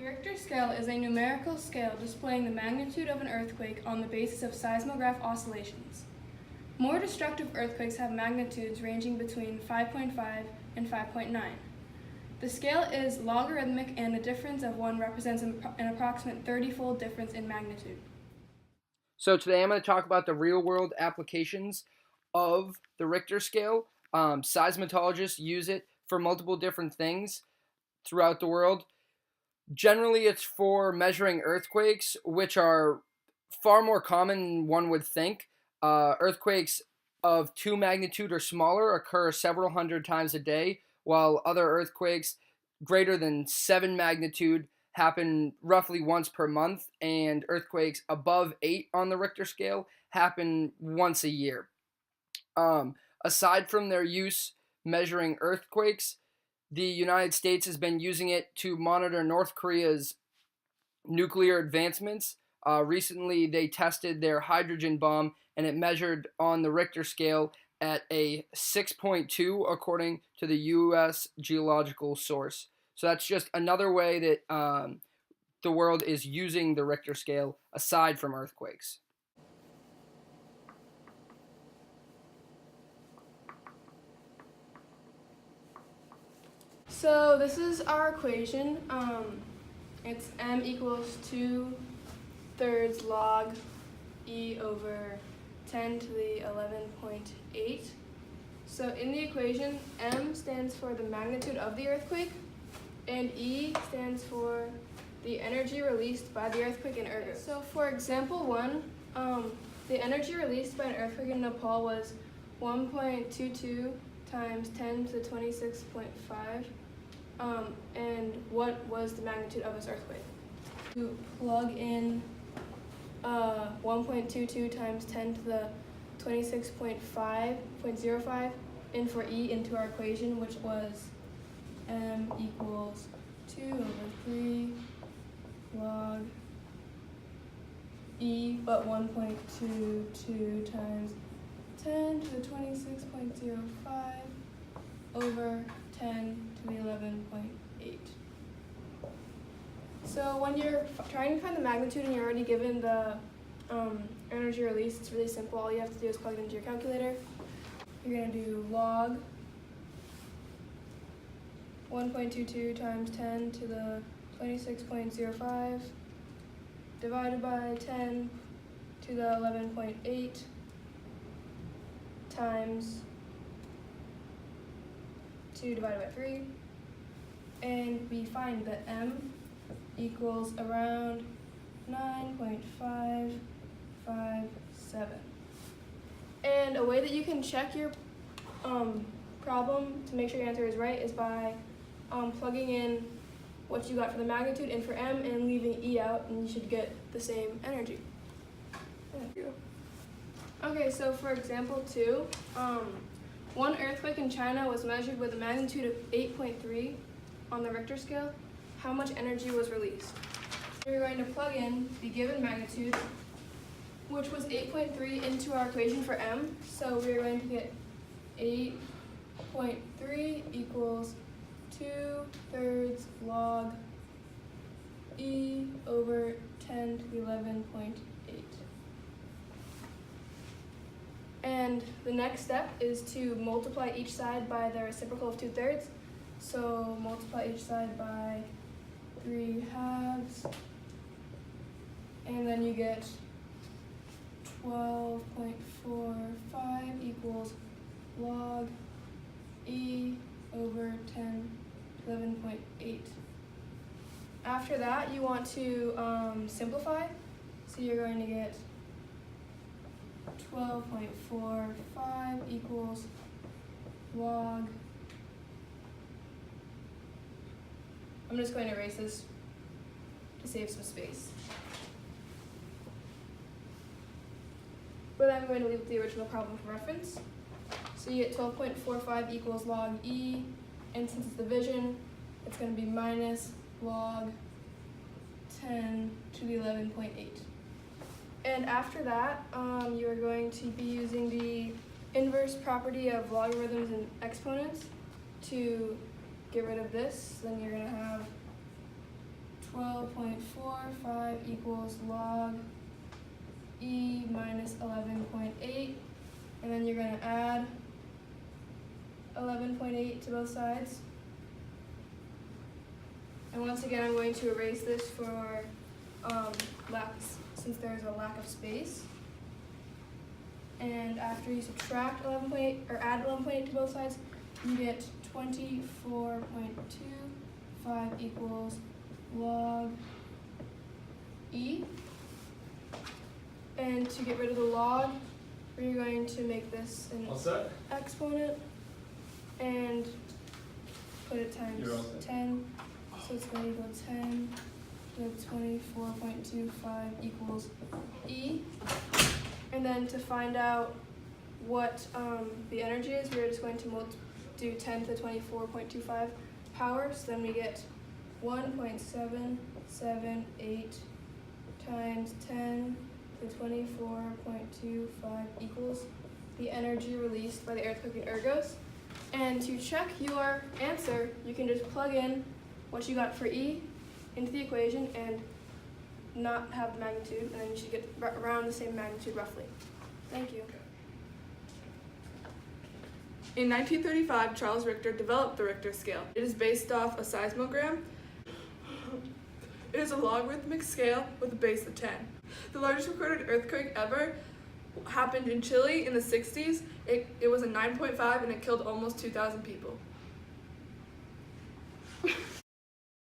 The Richter scale is a numerical scale displaying the magnitude of an earthquake on the basis of seismograph oscillations. More destructive earthquakes have magnitudes ranging between 5.5 and 5.9. The scale is logarithmic, and the difference of 1 represents an approximate 30-fold difference in magnitude. So today I'm going to talk about the real-world applications of the Richter scale. Seismologists use it for multiple different things throughout the world. Generally, it's for measuring earthquakes, which are far more common than one would think. Earthquakes of 2 magnitude or smaller occur several hundred times a day, while other earthquakes greater than 7 magnitude happen roughly once per month, and earthquakes above 8 on the Richter scale happen once a year. Aside from their use measuring earthquakes, the United States has been using it to monitor North Korea's nuclear advancements. Recently, they tested their hydrogen bomb, and it measured on the Richter scale at a 6.2 according to the U.S. geological source. So that's just another way that the world is using the Richter scale aside from earthquakes. So this is our equation. It's m equals 2/3 log e over 10 to the 11.8. So in the equation, m stands for the magnitude of the earthquake, and e stands for the energy released by the earthquake in ergo. So for example 1, the energy released by an earthquake in Nepal was 1.22 times 10 to the 26.5. And what was the magnitude of this earthquake? To plug in 1.22 times 10 to the 26.05 in for E into our equation, which was m equals 2 over 3 log E, but 1.22 times 10 to the 26.05 over 10 to the 11.8. So when you're trying to find the magnitude and you're already given the energy release, it's really simple. All you have to do is plug it into your calculator. You're going to do log 1.22 times 10 to the 26.05 divided by 10 to the 11.8 times 2 divided by 3, and we find that m equals around 9.557. And a way that you can check your problem to make sure your answer is right is by plugging in what you got for the magnitude in for m and leaving e out, and you should get the same energy. Okay, so for example 2, one earthquake in China was measured with a magnitude of 8.3 on the Richter scale. How much energy was released? We're going to plug in the given magnitude, which was 8.3, into our equation for m. So we're going to get 8.3 equals 2/3 log e over 10 to the 11.8. And the next step is to multiply each side by the reciprocal of 2/3. So multiply each side by 3/2, and then you get 12.45 equals log e over 10 to 11.8. After that, you want to simplify. So you're going to get 12.45 equals log. I'm just going to erase this to save some space. But I'm going to leave the original problem for reference. So you get 12.45 equals log e, and since it's division, it's going to be minus log 10 to the 11.8. And after that, you are going to be using the inverse property of logarithms and exponents to get rid of this. Then you're going to have 12.45 equals log E minus 11.8, and then you're going to add 11.8 to both sides. And once again, I'm going to erase this for since there's a lack of space. And after you subtract 11.8 or add 11.8 to both sides, you get 24.25 equals log E. And to get rid of the log, we're going to make this an exponent and put it times 10. So it's going to equal 10 to 24.25 equals E. And then to find out what the energy is, we're just going to do 10 to the 24.25 power. So then we get 1.778 times 10 to the 24.25 equals the energy released by the earthquake in Ergos. And to check your answer, you can just plug in what you got for E into the equation and not have the magnitude, and then you should get around the same magnitude roughly. Thank you. In 1935, Charles Richter developed the Richter scale. It is based off a seismogram. It is a logarithmic scale with a base of 10. The largest recorded earthquake ever happened in Chile in the 60s. It was a 9.5 and it killed almost 2,000 people.